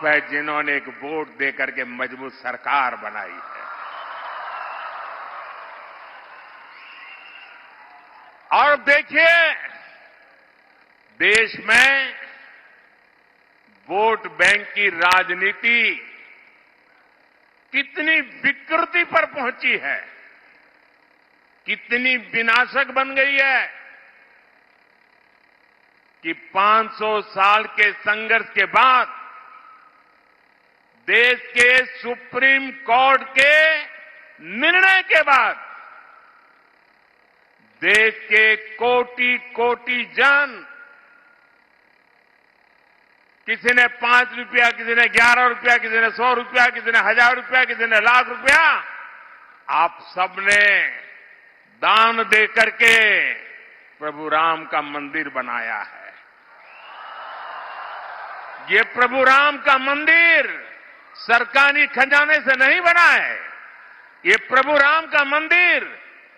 आप है जिन्होंने एक वोट देकर के मजबूत सरकार बनाई है। और देखिए, देश में वोट बैंक की राजनीति कितनी विकृति पर पहुंची है, कितनी विनाशक बन गई है कि 500 साल के संघर्ष के बाद देश के सुप्रीम कोर्ट के निर्णय के बाद देश के कोटि कोटि जन, किसी ने 5 रुपया, किसी ने 11 रुपया, किसी ने 100 रुपया, किसी ने 1000 रुपया, किसी ने लाख रुपया, आप सबने दान दे करके प्रभु राम का मंदिर बनाया है। ये प्रभु राम का मंदिर सरकारी खजाने से नहीं बना है। ये प्रभु राम का मंदिर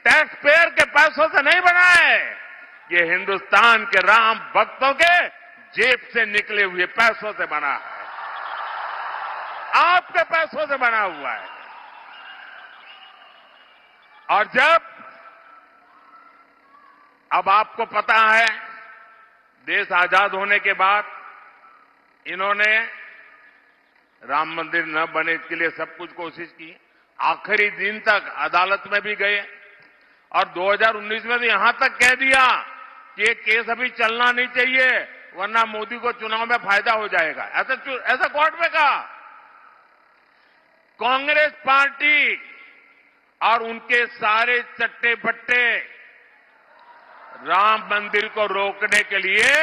टैक्स पेयर के पैसों से नहीं बना है। ये हिंदुस्तान के राम भक्तों के जेब से निकले हुए पैसों से बना है, आपके पैसों से बना हुआ है। और जब अब आपको पता है, देश आजाद होने के बाद इन्होंने राम मंदिर न बने इसके लिए सब कुछ कोशिश की, आखिरी दिन तक अदालत में भी गए और 2019 में तो यहां तक कह दिया कि ये केस अभी चलना नहीं चाहिए वरना मोदी को चुनाव में फायदा हो जाएगा, ऐसा कोर्ट में कहा। कांग्रेस पार्टी और उनके सारे चट्टे बट्टे राम मंदिर को रोकने के लिए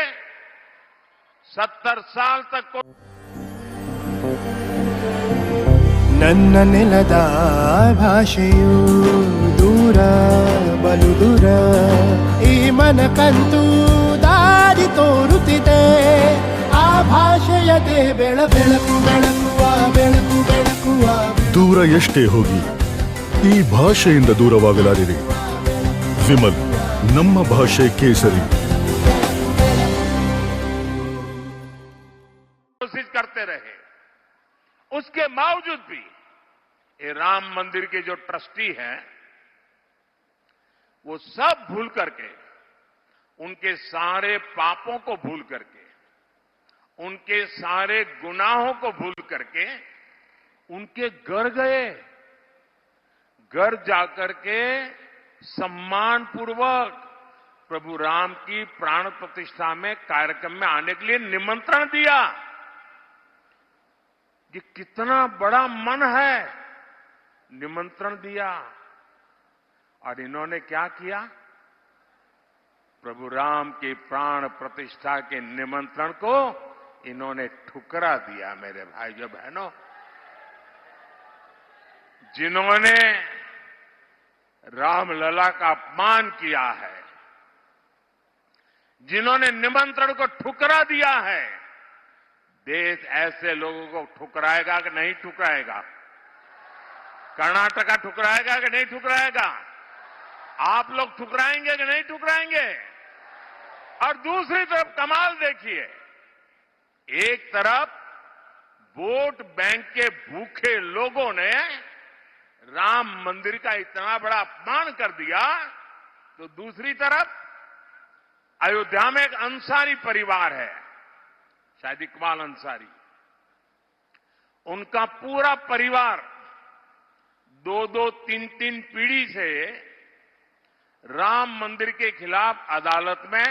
70 साल तक को ನನ್ನ ನೆಲದ ಭಾಷೆಯು ದೂರ ಬಲು ದೂರ ಈ ಮನಕಂತೂ ದಾರಿ ತೋರುತ್ತಿದೆ ಆ ಭಾಷೆಯದೇ ಬೆಳಕು ಬೆಳಕುವ ಬೆಳಕು ಬೆಳಕುವ ದೂರ ಎಷ್ಟೇ ಹೋಗಿ ಈ ಭಾಷೆಯಿಂದ ದೂರವಾಗಲಾರಿರಿ। ವಿಮಲ್ ನಮ್ಮ ಭಾಷೆ ಕೇಸರಿ। कोशिश करते रहे, उसके बावजूद भी ये राम मंदिर के जो ट्रस्टी हैं वो सब भूल करके, उनके सारे पापों को भूल करके, उनके सारे गुनाहों को भूल करके उनके घर गए। घर जाकर के सम्मान पूर्वक प्रभु राम की प्राण प्रतिष्ठा में कार्यक्रम में आने के लिए निमंत्रण दिया। ये कितना बड़ा मन है, निमंत्रण दिया। और इन्होंने क्या किया? प्रभु राम की प्राण प्रतिष्ठा के निमंत्रण को इन्होंने ठुकरा दिया। मेरे भाइयों बहनों, जिन्होंने रामलला का अपमान किया है, जिन्होंने निमंत्रण को ठुकरा दिया है, देश ऐसे लोगों को ठुकराएगा कि नहीं ठुकराएगा? कर्नाटका ठुकराएगा कि नहीं ठुकराएगा? आप लोग ठुकराएंगे कि नहीं ठुकराएंगे? और दूसरी तरफ कमाल देखिए, एक तरफ वोट बैंक के भूखे लोगों ने राम मंदिर का इतना बड़ा अपमान कर दिया, तो दूसरी तरफ अयोध्या में एक अंसारी परिवार है, शायद इकबाल अंसारी, उनका पूरा परिवार 2-2, 3-3 पीढ़ी से राम मंदिर के खिलाफ अदालत में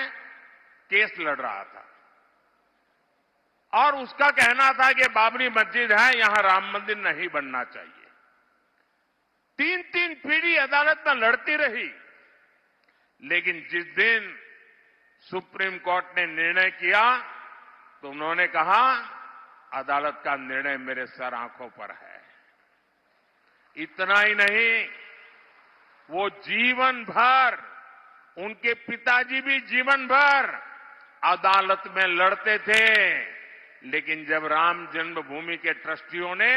केस लड़ रहा था। और उसका कहना था कि बाबरी मस्जिद है, यहां राम मंदिर नहीं बनना चाहिए। 3-3 पीढ़ी अदालत में लड़ती रही, लेकिन जिस दिन सुप्रीम कोर्ट ने निर्णय किया तो उन्होंने कहा अदालत का निर्णय मेरे सर आंखों पर है। इतना ही नहीं, वो जीवन भर, उनके पिताजी भी जीवन भर अदालत में लड़ते थे, लेकिन जब राम जन्मभूमि के ट्रस्टियों ने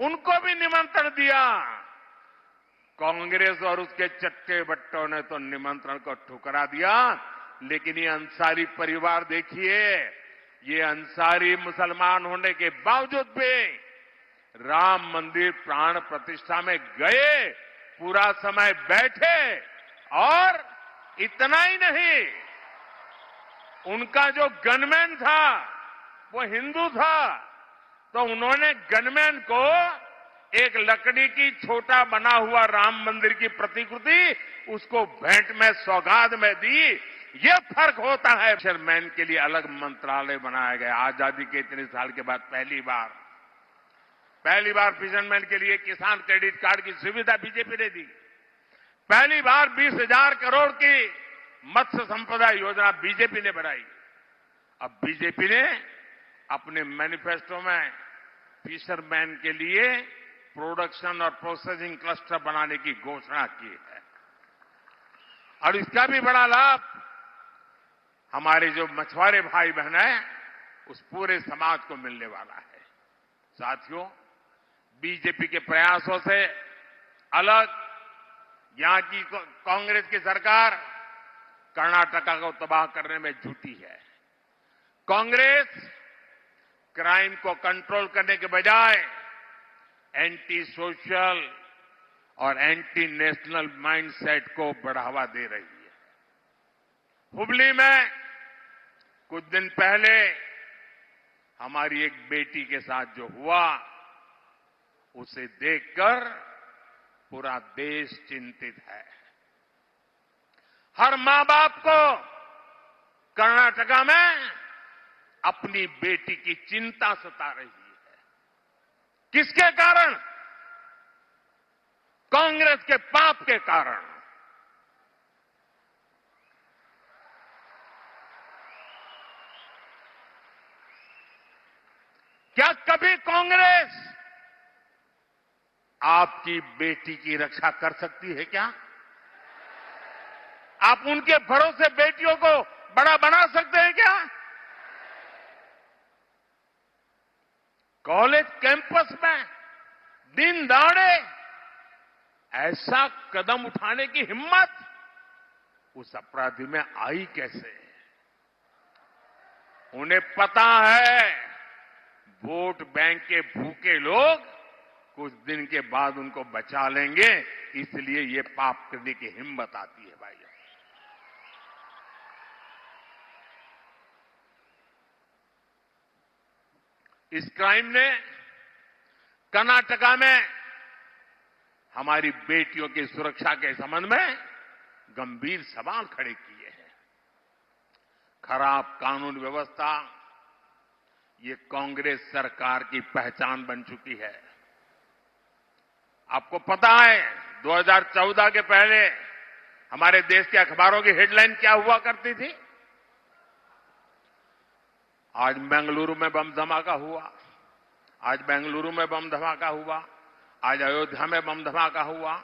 उनको भी निमंत्रण दिया, कांग्रेस और उसके चट्टे बट्टों ने तो निमंत्रण को ठुकरा दिया। लेकिन ये अंसारी परिवार देखिए, ये अंसारी मुसलमान होने के बावजूद भी राम मंदिर प्राण प्रतिष्ठा में गए, पूरा समय बैठे, और इतना ही नहीं, उनका जो गनमैन था वो हिंदू था, तो उन्होंने गनमैन को एक लकड़ी की छोटा बना हुआ राम मंदिर की प्रतिकृति उसको भेंट में सौगात में दी। ये फर्क होता है। फिशरमैन के लिए अलग मंत्रालय बनाया गया। आजादी के इतने साल के बाद पहली बार फिशरमैन के लिए किसान क्रेडिट कार्ड की सुविधा बीजेपी ने दी। पहली बार 20,000 करोड़ की मत्स्य संपदा योजना बीजेपी ने बनाई। अब बीजेपी ने अपने मैनिफेस्टो में फिशरमैन के लिए प्रोडक्शन और प्रोसेसिंग क्लस्टर बनाने की घोषणा की है, और इसका भी बड़ा लाभ हमारे जो मछुआरे भाई बहन हैं उस पूरे समाज को मिलने वाला है। साथियों, बीजेपी के प्रयासों से अलग यहां की कांग्रेस की सरकार कर्नाटका को तबाह करने में जुटी है। कांग्रेस क्राइम को कंट्रोल करने के बजाय एंटी सोशल और एंटी नेशनल माइंडसेट को बढ़ावा दे रही है। हुबली में कुछ दिन पहले हमारी एक बेटी के साथ जो हुआ, उसे देखकर पूरा देश चिंतित है। हर मां बाप को कर्नाटका में अपनी बेटी की चिंता सता रही है। किसके कारण? कांग्रेस के पाप के कारण। क्या कभी कांग्रेस आपकी बेटी की रक्षा कर सकती है क्या? आप उनके भरोसे बेटियों को बड़ा बना सकते हैं क्या? कॉलेज कैंपस में दिन दहाड़े ऐसा कदम उठाने की हिम्मत उस अपराधी में आई कैसे? उन्हें पता है वोट बैंक के भूखे लोग कुछ दिन के बाद उनको बचा लेंगे, इसलिए ये पाप करने की हिम्मत आती है भाई। इस क्राइम ने कर्नाटका में हमारी बेटियों की सुरक्षा के संबंध में गंभीर सवाल खड़े किए हैं। खराब कानून व्यवस्था ये कांग्रेस सरकार की पहचान बन चुकी है। आपको पता है 2014 के पहले हमारे देश के अखबारों की हेडलाइन क्या हुआ करती थी? आज बेंगलुरु में बम धमाका हुआ, आज बेंगलुरु में बम धमाका हुआ, आज अयोध्या में बम धमाका हुआ,